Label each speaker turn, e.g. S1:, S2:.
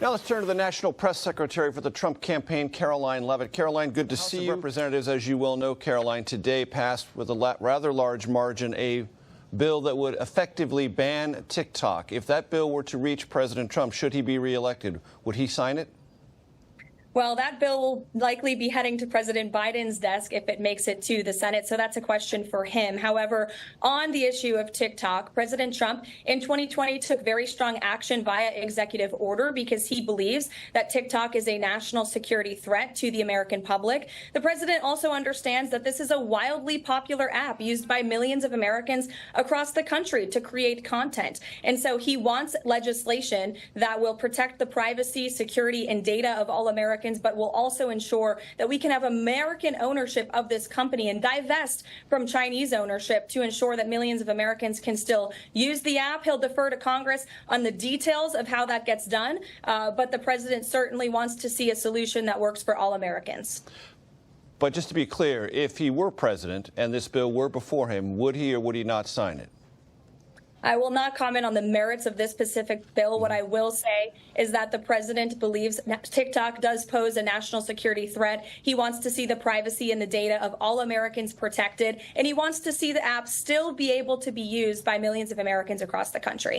S1: Now let's turn to the National Press Secretary for the Trump campaign, Caroline Leavitt. Caroline, good to see you. Representatives, as you well know, Caroline, today passed with a rather large margin a bill that would effectively ban TikTok. If that bill were to reach President Trump, should he be reelected, would he sign it?
S2: Well, that bill will likely be heading to President Biden's desk if it makes it to the Senate, so that's a question for him. However, on the issue of TikTok, President Trump in 2020 took very strong action via executive order because he believes that TikTok is a national security threat to the American public. The president also understands that this is a wildly popular app used by millions of Americans across the country to create content. And so he wants legislation that will protect the privacy, security, and data of all Americans, but will also ensure that we can have American ownership of this company and divest from Chinese ownership to ensure that millions of Americans can still use the app. He'll defer to Congress on the details of how that gets done, but the president certainly wants to see a solution that works for all Americans.
S1: But just to be clear, if he were president and this bill were before him, would he or would he not sign it?
S2: I will not comment on the merits of this specific bill. What I will say is that the president believes TikTok does pose a national security threat. He wants to see the privacy and the data of all Americans protected, and he wants to see the app still be able to be used by millions of Americans across the country.